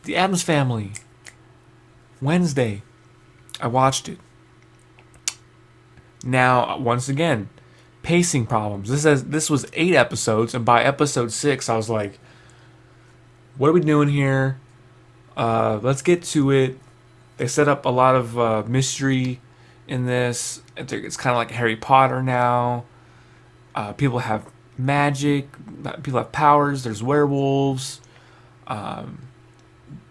The Addams Family. Wednesday. I watched it. Now, once again, pacing problems. This was 8 episodes, and by episode 6, I was like, "What are we doing here? Let's get to it." They set up a lot of mystery in this. It's kind of like Harry Potter now. People have magic. People have powers. There's werewolves.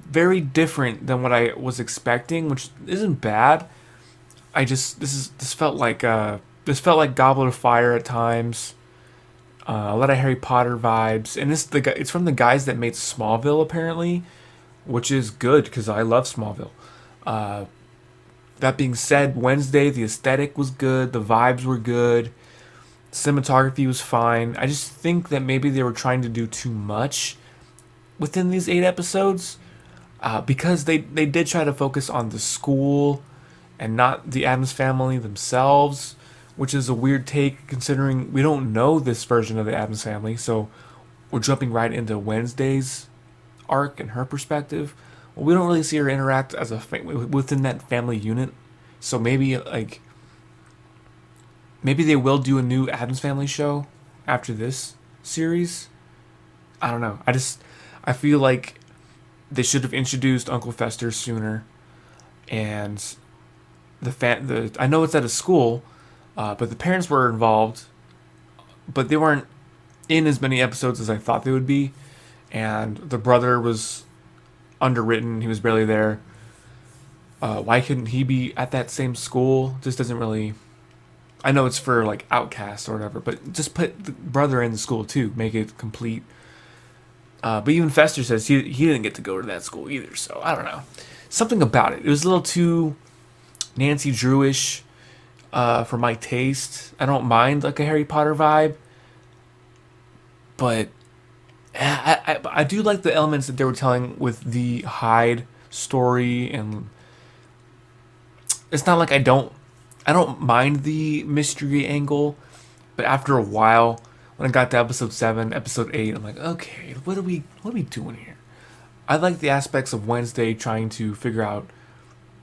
Very different than what I was expecting, which isn't bad. This felt like Goblet of Fire at times. A lot of Harry Potter vibes, and it's from the guys that made Smallville apparently, which is good because I love Smallville. That being said, Wednesday the aesthetic was good, the vibes were good, cinematography was fine. I just think that maybe they were trying to do too much within these 8 episodes, because they did try to focus on the school and not the Addams family themselves, which is a weird take considering we don't know this version of the Addams family. So we're jumping right into Wednesday's arc and her perspective. Well, we don't really see her interact as within that family unit. So maybe they will do a new Addams Family show after this series. I don't know. I feel like they should have introduced Uncle Fester sooner, and I know it's at a school, but the parents were involved, but they weren't in as many episodes as I thought they would be, and the brother was underwritten. He was barely there. Why couldn't he be at that same school? Just doesn't really. I know it's for like outcasts or whatever, but just put the brother in the school too. Make it complete. But even Fester says he didn't get to go to that school either. So I don't know. Something about it. It was a little too Nancy Drewish for my taste. I don't mind like a Harry Potter vibe, but I do like the elements that they were telling with the Hyde story, and it's not like I don't mind the mystery angle, but after a while, when I got to episode 7, episode 8, I'm like, okay, what are we doing here? I like the aspects of Wednesday trying to figure out,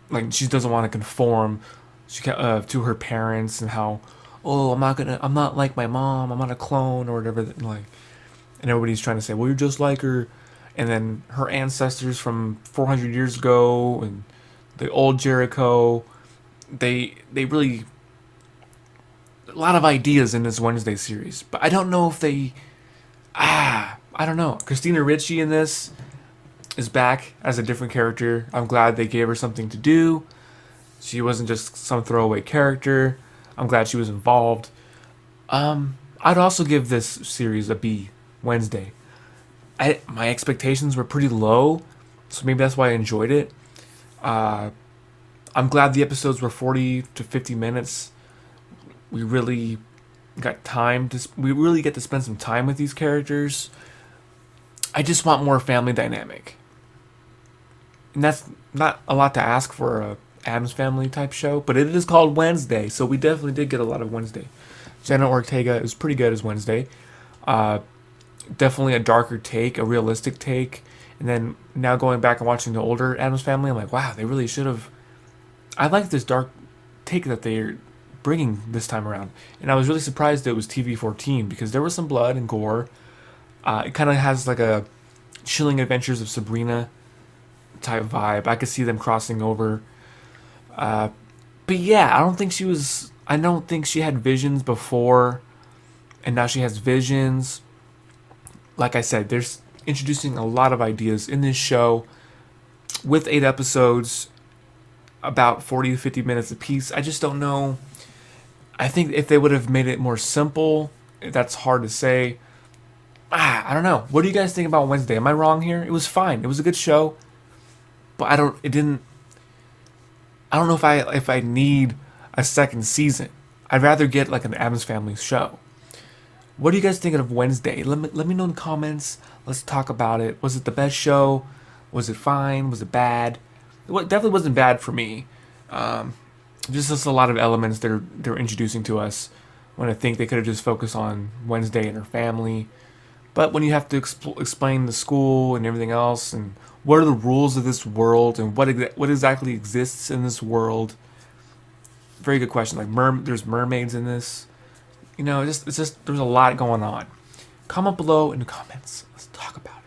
like, she doesn't want to conform to her parents, and how, oh, I'm not like my mom, I'm not a clone or whatever, like, and everybody's trying to say, well, you're just like her, and then her ancestors from 400 years ago, and the old Jericho, they really, a lot of ideas in this Wednesday series, but I don't know if I don't know. Christina Ricci in this is back as a different character. I'm glad they gave her something to do. She wasn't just some throwaway character. I'm glad she was involved. I'd also give this series a B. Wednesday. My expectations were pretty low, so maybe that's why I enjoyed it. I'm glad the episodes were 40 to 50 minutes. We really get to spend some time with these characters. I just want more family dynamic. And that's not a lot to ask for a Addams Family type show, but it is called Wednesday, so we definitely did get a lot of Wednesday. Jenna Ortega is pretty good as Wednesday. Definitely a darker take, a realistic take. And then now going back and watching the older Addams Family, I'm like, wow, they really should have. I like this dark take that they're bringing this time around, and I was really surprised that it was TV-14 because there was some blood and gore. It kind of has like a Chilling Adventures of Sabrina type vibe. I could see them crossing over. But yeah, I don't think she had visions before, and now she has visions. Like I said, there's introducing a lot of ideas in this show with 8 episodes, about 40 to 50 minutes apiece. I just don't know. I think if they would have made it more simple, that's hard to say. I don't know. What do you guys think about Wednesday? Am I wrong here? It was fine. It was a good show, but I don't know if I need a second season. I'd rather get like an Addams Family show. What are you guys thinking of Wednesday? Let me know in the comments. Let's talk about it. Was it the best show? Was it fine? Was it bad? It definitely wasn't bad for me. Just a lot of elements they're introducing to us when I think they could have just focused on Wednesday and her family. But when you have to explain the school and everything else, and what are the rules of this world, and what exactly exists in this world, very good question. Like there's mermaids in this. It's just there's a lot going on. Comment below in the comments. Let's talk about it.